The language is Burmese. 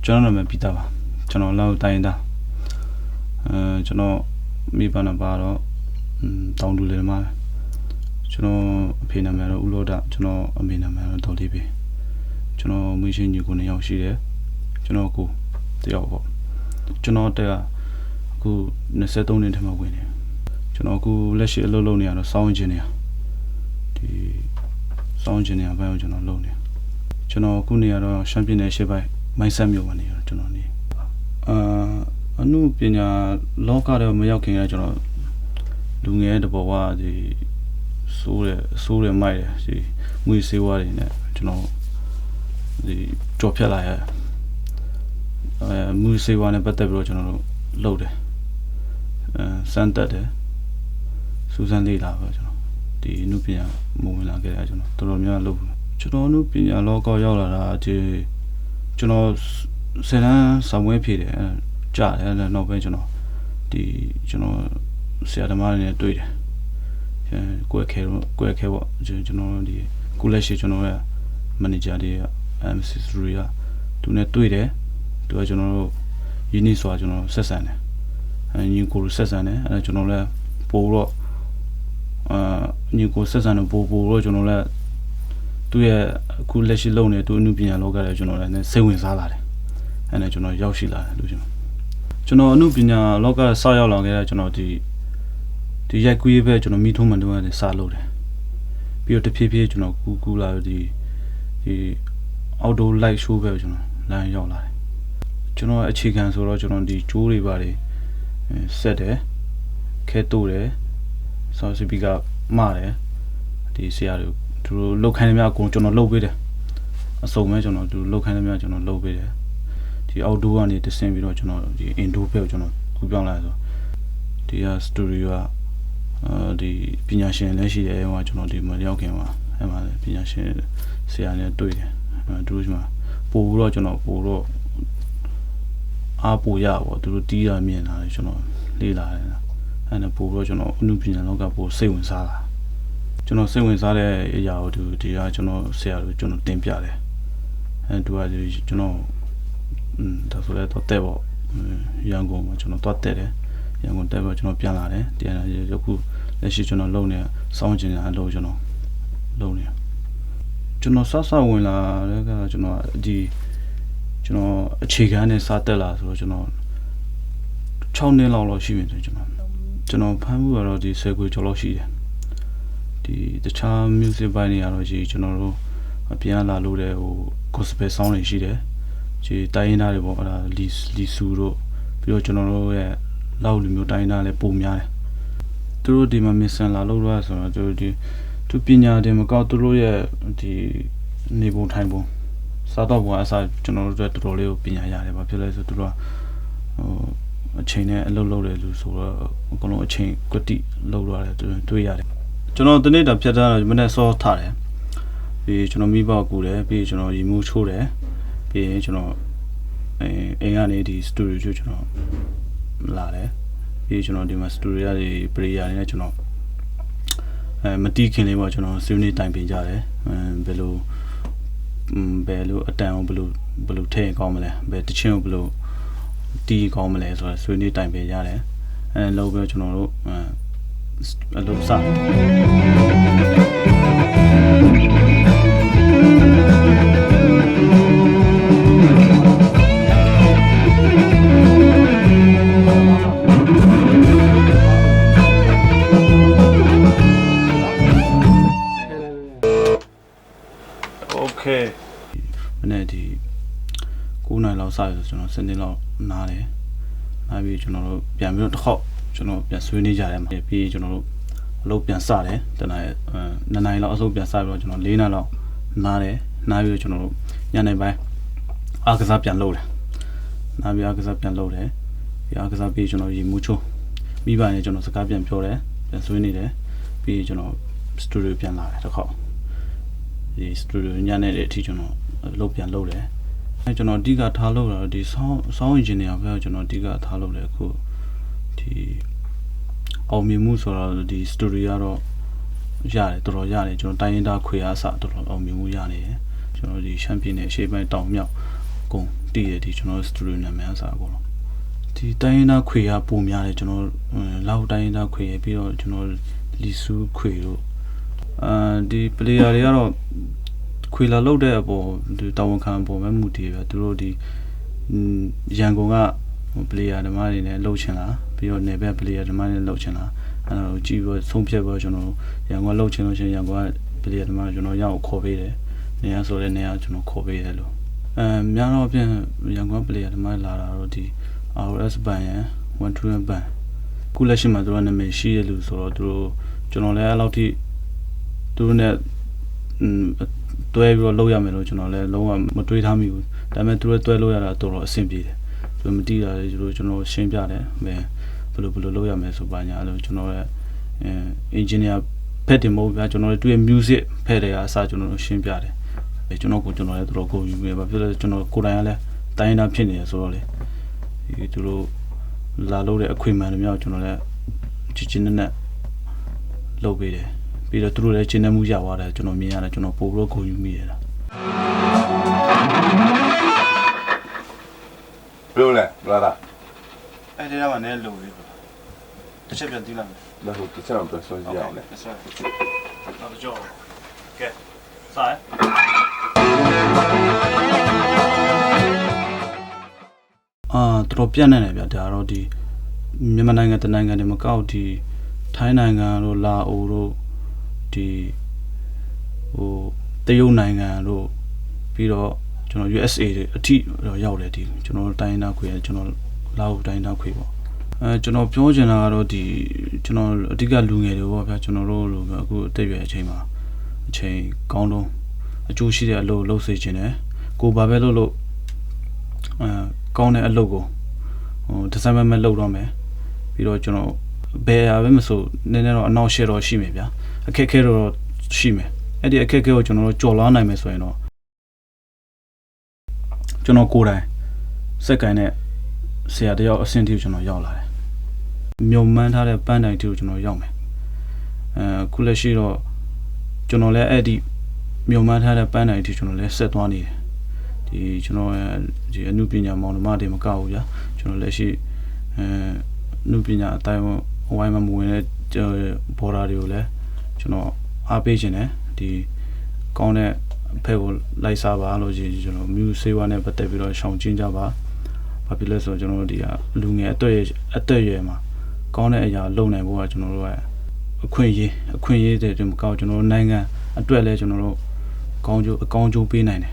ကျွန်တော်နာမည်ပီတာပါကျွန်တော်လောက်တိုင်းသားကျွန်တော်မိဘနာပါတော့တောင်တူလေမှာကျွန်တော်အဖေနာမည်တော့ဦးလောဒကျွန်တော်အမေနာမည်တော့ဒေါ်လေးပဲကျွန်တော်မွေးချင်းညီကို2ယောက်ရှိတယ်ကျွန်တော်ကိုတယောက်ပေါ့ကျွန်တော်တက်ကအခု23နှစ်ထဲမှာဝင်နေကျွန်တော်အခုလက်ရှိအလုပ်လုပ်နေရတော့စောင်းအင်ဂျင်နီယာဒီစောင်းအင်ဂျင်နီယာဘက်ကိုကျွန်တော်လုပ်နေကျွန်တော်အခုနေရတော့ရှမ်းပြည်နယ်ရှေ့ပိုင်းမိုင်းဆက်မြို့မှာနေရကျွန်တော်နေအနုပညာလောကတော့မရောက်ခင်ကကျွန်တော်လူငယ်တဲ့ဘောကဒီစိုးရမိုက်တယ်ဒီငွေစေးဝါးတွေနဲ့ကျွန်တော်ဒီကြော်ဖြတ်လာရငွေစေးဝါးနဲ့ပတ်သက်ပြီးတော့ကျွန်တော်တို့လုပ်တယ်စမ်းတက်တယ်စူးစမ်းလေ့လာပဲကျွန်တော်ဒီအနုပညာမဝင်လာခဲ့တာကျွန်တော်တော်တော်များလုပ်ကျွန်တော်အနုပညာလောကရောက်လာတာဒီကျွန်တော်ဆယ်တန်းစာမွေးဖြည့်တယ်ကြားတယ်နောက်ပိုင်းကျွန်တော်ဆရာသမားတွေနဲ့တွေ့တယ်ကိုယ်ခဲပေါ့ကျွန်တော်ဒီကုလက်ရှိကျွန်တော်ရဲ့မန်နေဂျာတွေက Mrs. Ria သူနဲ့တွေ့တယ်သူကကျွန်တော်တို့ယင်းနေဆိုကျွန်တော်ဆက်ဆံတယ်ညီကိုဆက်ဆံတယ်အဲကျွန်တော်လည်းပို့တော့ညီကိုဆက်ဆံတော့ပို့တော့ကျွန်တော်လည်းသူရဲ့အခုလက်ရှိလုပ်နေသူအနုပညာလောကလည်းကျွန်တော်လည်းစိတ်ဝင်စားလာတယ်အဲနဲ့ကျွန်တော်ရောက်ရှိလာတယ်လို့ကျွန်တော်အနုပညာလောကစရောက်လာခဲ့တဲ့ကျွန်တော်ဒီရိုက်ကူးရေးပဲကျွန်တော်မိထုံးမှန်တုန်းကနေစလုပ်တယ်ပြီးတော့တဖြည်းဖြည်းကျွန်တော်ကူလာဒီ outdoor light show ပဲကျွန်တော်လမ်းရောက်လာတယ်ကျွန်တော်အခြေခံဆိုတော့ကျွန်တော်ဒီကျိုးတွေပါတယ်ဆက်တယ်ခဲတိုးတယ်ဆောင်းစပီကမှားတယ်ဒီဆရာတွေသူတို့လောက်ခိုင်းနေများကိုကျွန်တော်လုပ်ပေးတယ်အစုံပဲကျွန်တော်သူလောက်ခိုင်းနေများကျွန်တော်လုပ်ပေးတယ်ဒီ outdoor ကနေတဆင်းပြီးတော့ကျွန်တော်ဒီ indoor ဘက်ကိုကျွန်တော်ကူပြောင်းလာဆိုဒီက studio ကဒီပညာရှင်လည်းရှိတယ်ဟိုကကျွန်တော်ဒီမရောက်ခင်မှာအဲ့မှာပညာရှင်ဆရာနဲ့တွေ့တယ်သူတို့ကပို့တော့ကျွန်တော်ပို့တော့အားပို့ရပါသူတို့တီးရမြင်လာတယ်ကျွန်တော်လေးလာတယ်အဲ့နဲ့ပို့တော့ကျွန်တော်အနုပညာလောကပို့စိတ်ဝင်စားတာကျွန်တော်စိတ်ဝင်စားတဲ့အရာကိုဒီကကျွန်တော်ဆရာတို့ကျွန်တော်တင်ပြတယ်အဲ့သူကကျွန်တော်ဒါဆိုလဲတော့တဲ့ပေါ့ရန်ကုန်မှာကျွန်တော်တက်တယ်ရန်ကုန်တက်ပြီးကျွန်တော်ပြန်လာတယ်ပြန်လာရခုလက်ရှိကျွန်တော်လုပ်နေစောင်းကျင်တဲ့အလုပ်ကျွန်တော်လုပ်နေကျွန်တော်စဝင်လာတဲ့ကကျွန်တော်အခြေခံနဲ့စတက်လာဆိုတော့ကျွန်တော်6နှစ်လောက်ရှိပြီဆိုကျွန်တော်ဖမ်းမှုကတော့ဒီ10ခွေကျော်လောက်ရှိတယ်ဒီတခြား music ဘိုင်းတွေကတော့ကျွန်တော်တို့ပြန်လာလို့တဲ့ဟို gospel sound တွေရှိတယ်ဒီတိုင်းရင်းသားတွေပေါ့အဲ့ဒါလီဆူတို့ပြီးတော့ကျွန်တော်တို့ရဲ့လောက်လူမျိုးတိုင်းသားလည်းပုံများတယ်သူတို့ဒီမှာမစ်ဆန်လာလို့ရဆိုတော့သူပညာတွေမကောက်သူတို့ရဲ့ဒီနေပုံထိုင်ပုံစားတော့ဘွားအစားကျွန်တော်တို့တော်တော်လေးကိုပညာရတယ်ဘာဖြစ်လဲဆိုသူတို့ကအချိန်နဲ့အလုပ်လုပ်တယ်လို့ဆိုတော့အကုန်လုံးအချိန်ကွတိလုပ်ရတယ်တွေ့ရတယ်ကျွန်တော်တနေ့တာဖြတ်ထားတာမနေ့စောထားတယ်ပြီးကျွန်တော်မိဘကူတယ်ပြီးကျွန်တော်ရီမူးချိုးတယ်ပြီးရင်ကျွန်တော်အိမ်ကနေဒီစတူဒီယိုကျွန်တော်လာတယ်ပြီးကျွန်တော်ဒီမှာစတူဒီယိုတွေပရိယာတွေနဲ့ကျွန်တော်မတီးခင်လေးပေါ့ကျွန်တော်ဆွေးနွေးတိုင်ပင်ကြတယ်ဘယ်လိုအတန်အောင်ဘယ်လိုထည့်ကောင်းမလဲဘယ်တချင်းကိုဘယ်လိုတီးကောင်းမလဲဆိုတော့ဆွေးနွေးတိုင်ပင်ရတယ်လောက်ပြီးကျွန်တော်တို့အလုပ်စမနေ့ဒီ9နိုင်လောက်စရဆိုကျွန်တော်စနေလောက်နားတယ်နားပြီးကျွန်တော်တို့ပြန်ပြီးတော့တစ်ခေါက်ကျွန်တော်ပြန်ဆွေးနွေးကြတယ်မှာပြီးကျွန်တော်တို့အလုပ်ပြန်စတယ်တနင်္လာ2နိုင်လောက်အလုပ်ပြန်စပြီးတော့ကျွန်တော်4နိုင်လောက်နားတယ်နားပြီးတော့ကျွန်တော်တို့ညနေပိုင်းအားကစားပြန်လုပ်တယ်နားပြီးအားကစားပြန်လုပ်တယ်ပြီးအားကစားပြီးကျွန်တော်ရေမူးချိုးမိဘနဲ့ကျွန်တော်စကားပြန်ပြောတယ်ပြန်ဆွေးနေတယ်ပြီးကျွန်တော်စတူဒီယိုပြန်လာတယ်တစ်ခေါက်ဒီစတူဒီယိုညနေတဲ့အထိကျွန်တော်လုပ်ပြန်လုပ်တယ်အဲကျွန်တော်အဓိကထားလုပ်တာဒီ sound engineer ပဲကျွန်တော်အဓိကထားလုပ်တယ်အခုဒီအောင်မြင်မှုဆိုတော့ဒီ story ကတော့ရတယ်တော်တော်ရတယ်ကျွန်တော်တိုင်းရင်းသားခွေအားစတော်တော်အောင်မြင်မှုရနေတယ်ကျွန်တော်ဒီရှမ်းပြည်နယ်ရှေ့ပိုင်းတောင်မြောက် ကုန်တည်ရဒီကျွန်တော်စတူဒီယိုနာမည်အစားအကုန်လုံးဒီတိုင်းရင်းသားခွေကပုံများတယ်ကျွန်တော်လောက်တိုင်းရင်းသားခွေရပြီးတော့ကျွန်တော်လီဆူခွေတို့ဒီ player တွေကတော့ခွေလာလောက်တဲ့အပေါ်ဒီတာဝန်ခံပုံမဲ့မှုတည်ပဲသူတို့ဒီရန်ကုန်က player ဓမ္မတွေနဲ့လှုပ်ချင်လာပြီးတော့နေဘက် player ဓမ္မတွေနဲ့လှုပ်ချင်လာအဲ့တော့ကြည့်ပြီးဆုံးဖြတ်ပြီးကျွန်တော်ရန်ကုန်လှုပ်ချင်လို့ရှိရင်ရန်ကုန်က player ဓမ္မကျွန်တော်ရောက်ခေါ်ပေးတယ်နေရာဆိုတဲ့နေရာကျွန်တော်ခေါ်ပေးတယ်လို့များတော့အပြင်ရန်ကုန် player ဓမ္မလာတာတော့ဒီ RS ဘန်ရန်121ဘန်ခုလက်ရှိမှာသူတို့နာမည်ရှိရလို့ဆိုတော့သူတို့ကျွန်တော်လည်းအဲ့လောက်ထိသူတို့နဲ့တွဲပြီးတော့လုပ်ရမယ်လို့ကျွန်တော်လည်းလုံးဝမတွေးထားမိဘူးဒါပေမဲ့သူတို့တွဲလို့ရတာတော်တော်အဆင်ပြေတယ်သူမတီးတာလေကျွန်တော်ရှင်းပြတယ်ဘယ်လိုလုပ်ရမယ်ဆိုပါညာလို့ကျွန်တော်ရဲ့engineer ဖက်တင်မို့ဗျာကျွန်တော်တို့ရဲ့ music ဖက်တွေအစားကျွန်တော်တို့ရှင်းပြတယ်ကျွန်တော်လည်းတော်တော်ကိုယူနေပါဖြစ်လို့ကျွန်တော်ကိုယ်တိုင်ကလည်းတိုင်းတာဖြစ်နေရဆိုတော့လေဒီသူတို့လာလို့တဲ့အခွင့်အရေးတွေမြောက်ကျွန်တော်လည်းချင်းနဲ့လုပ်ပေးတယ်ပြီးတော့သူတို့လည်းချင်းနဲ့မှုရသွားတယ်ကျွန်တော်မြင်ရတယ်ကျွန်တော်ပို့ပြီးကိုယူမိရတာဘယ်လိုလဲဘလာတာအဲ့ဒီကမှလည်းလုံလေးတစ်ချက်ပြန်တီးလိုက်မယ်ဒါဆိုတစ်ချက်တော့ပြောကြည့်အောင်လေဆက်တော့ကြောကဲဆိုင်တော်ပြတ်နေတယ်ဗျာဒါတော့ဒီမြန်မာနိုင်ငံတနိုင်ငံတွေမကောက်ဒီထိုင်းနိုင်ငံတို့လာအိုတို့ဒီတရုတ်နိုင်ငံတို့ပြီးတော့ကျွန်တော် USA တွေအထိရောက်တယ်ဒီကျွန်တော်တိုင်းနာခွေကျွန်တော်လာအိုတိုင်းနာခွေပေါ့ကျွန်တော်ပြောချင်တာကတော့ဒီကျွန်တော်အဓိကလူငယ်တွေပေါ့ဗျာကျွန်တော်တို့လိုအခုအသက်အရွယ်အချိန်မှာအချိန်ကောင်းတော့အကျိုးရှိတဲ့အလုပ်လုပ်စေချင်တယ်ကိုဘာပဲလုပ်ကောင်းတဲ့အလုပ်ကိုဒီဇိုင်းမဲ့လုပ်တော့မယ်ပြီးတော့ကျွန်တော်ဘယ်ဟာပဲမဆိုနည်းနည်းတော့အနောက်ရှေ့တော့ရှိမယ်ဗျာအခက်ခဲတော့ရှိမယ်အဲ့ဒီအခက်ခဲကိုကျွန်တော်တို့ကြော်လွှားနိုင်မယ်ဆိုရင်တော့ကျွန်တော်ကိုယ်တိုင်စက်ကန်နဲ့ဆရာတယောက်အဆင့်ထိကျွန်တော်ရောက်လာတယ်မြုံမှန်းထားတဲ့ပန်းတိုင်ထိကိုကျွန်တော်ရောက်မယ်ခုလက်ရှိတော့ကျွန်တော်လည်းအဲ့ဒီမြုံမှန်းထားတဲ့ပန်းတိုင်ထိကျွန်တော်လည်းဆက်သွားနေတယ်ဒီကျွန်တော်ဒီအနုပညာမောင်နှမတွေမကောက်ဘူးဗျာကျွန်တော်လက်ရှိအနုပညာအတိုင်းဝိုင်းမှာမဝင်တဲ့ဘော်ဒါတွေကိုလည်းကျွန်တော်အားပေးခြင်းတယ်ဒီကောင်းတဲ့အဖက်ကိုလိုက်စားပါလို့ကျွန်တော်မြူစေးဝါနဲ့ပတ်သက်ပြီးတော့ရှောင်ကျဉ်ကြပါဘာဖြစ်လဲဆိုတော့ကျွန်တော်တို့ဒီကလူငယ်အသက်ရွယ်မှာကောင်းတဲ့အရာလုပ်နိုင်ဖို့ကကျွန်တော်တို့ကအခွင့်အရေးတွေမကောက်ကျွန်တော်တို့နိုင်ငံအတွက်လည်းကျွန်တော်တို့အကောင်းကျိုးပေးနိုင်တယ်